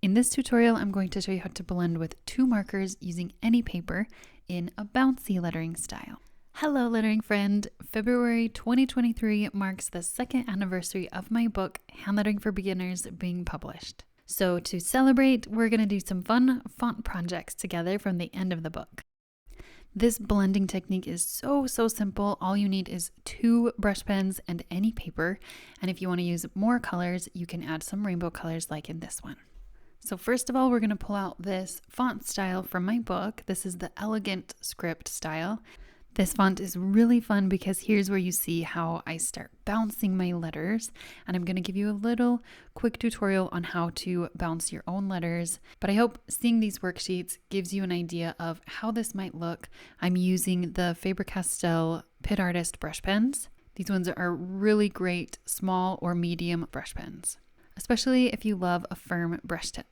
In this tutorial, I'm going to show you how to blend with 2 markers using any paper in a bouncy lettering style. Hello lettering friend! February 2023 marks the 2nd anniversary of my book, Handlettering for Beginners, being published. So to celebrate, we're going to do some fun font projects together from the end of the book. This blending technique is so simple. All you need is 2 brush pens and any paper. And if you want to use more colors, you can add some rainbow colors like in this one. So first of all, we're going to pull out this font style from my book. This is the Elegant Script style. This font is really fun because here's where you see how I start bouncing my letters, and I'm going to give you a little quick tutorial on how to bounce your own letters. But I hope seeing these worksheets gives you an idea of how this might look. I'm using the Faber-Castell Pit Artist brush pens. These ones are really great small or medium brush pens, especially if you love a firm brush tip.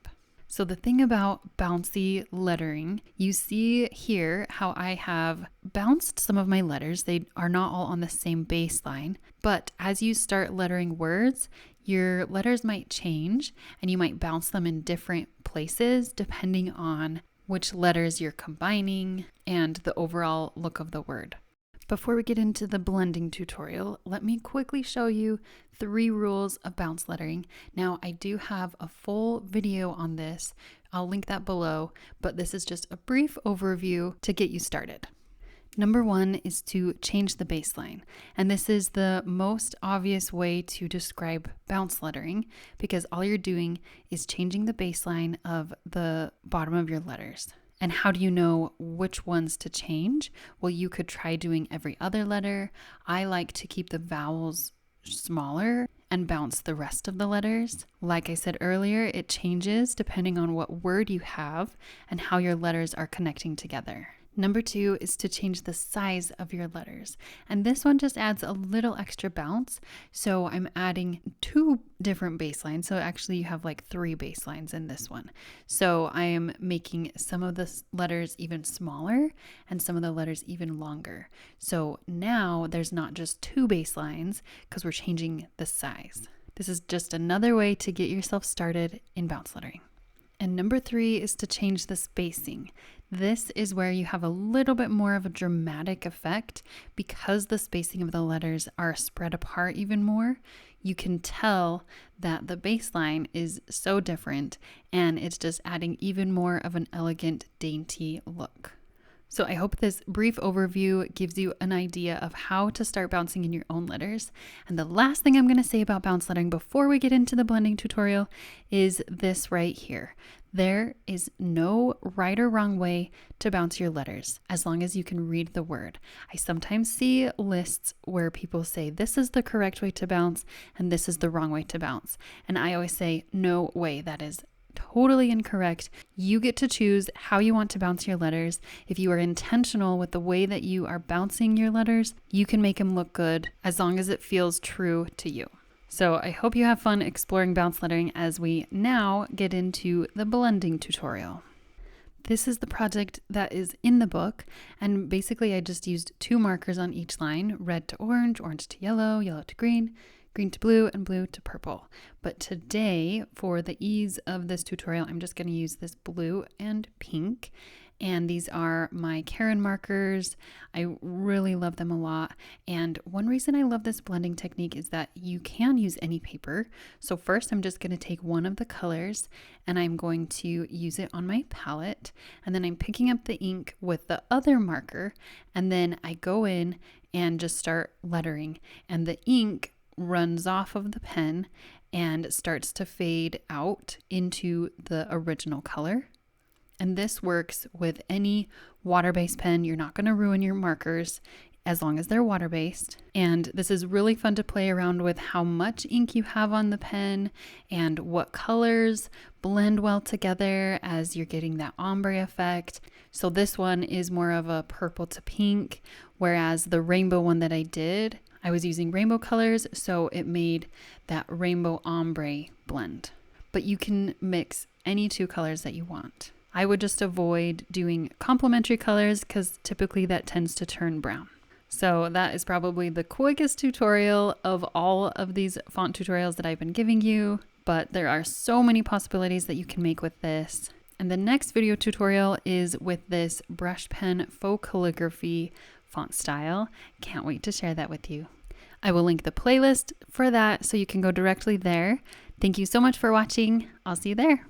So the thing about bouncy lettering, you see here how I have bounced some of my letters. They are not all on the same baseline, but as you start lettering words, your letters might change and you might bounce them in different places depending on which letters you're combining and the overall look of the word. Before we get into the blending tutorial, let me quickly show you 3 rules of bounce lettering. Now, I do have a full video on this. I'll link that below, but this is just a brief overview to get you started. Number 1 is to change the baseline. And this is the most obvious way to describe bounce lettering because all you're doing is changing the baseline of the bottom of your letters. And how do you know which ones to change? Well, you could try doing every other letter. I like to keep the vowels smaller and bounce the rest of the letters. Like I said earlier, it changes depending on what word you have and how your letters are connecting together. Number 2 is to change the size of your letters. And this one just adds a little extra bounce. So I'm adding 2 different baselines. So actually you have like 3 baselines in this one. So I am making some of the letters even smaller and some of the letters even longer. So now there's not just 2 baselines because we're changing the size. This is just another way to get yourself started in bounce lettering. And number 3 is to change the spacing. This is where you have a little bit more of a dramatic effect because the spacing of the letters are spread apart even more. You can tell that the baseline is so different and it's just adding even more of an elegant, dainty look. So I hope this brief overview gives you an idea of how to start bouncing in your own letters. And the last thing I'm going to say about bounce lettering before we get into the blending tutorial is this right here. There is no right or wrong way to bounce your letters as long as you can read the word. I sometimes see lists where people say this is the correct way to bounce and this is the wrong way to bounce. And I always say, no way, that is totally incorrect. You get to choose how you want to bounce your letters. If you are intentional with the way that you are bouncing your letters, you can make them look good as long as it feels true to you. So I hope you have fun exploring bounce lettering as we now get into the blending tutorial. This is the project that is in the book, and basically I just used 2 markers on each line, red to orange, orange to yellow, yellow to green, green to blue, and blue to purple. But today, for the ease of this tutorial, I'm just going to use this blue and pink. And these are my Karin Markers. I really love them a lot. And one reason I love this blending technique is that you can use any paper. So first, I'm just going to take one of the colors and I'm going to use it on my palette. And then I'm picking up the ink with the other marker. And then I go in and just start lettering. And the ink runs off of the pen and starts to fade out into the original color. And this works with any water-based pen. You're not going to ruin your markers as long as they're water-based. And this is really fun to play around with how much ink you have on the pen and what colors blend well together as you're getting that ombre effect. So this one is more of a purple to pink, whereas the rainbow one that I did, I was using rainbow colors, so it made that rainbow ombre blend. But you can mix any 2 colors that you want. I would just avoid doing complementary colors because typically that tends to turn brown. So that is probably the quickest tutorial of all of these font tutorials that I've been giving you. but there are so many possibilities that you can make with this. And the next video tutorial is with this brush pen faux calligraphy font style. Can't wait to share that with you. I will link the playlist for that so you can go directly there. Thank you so much for watching. I'll see you there.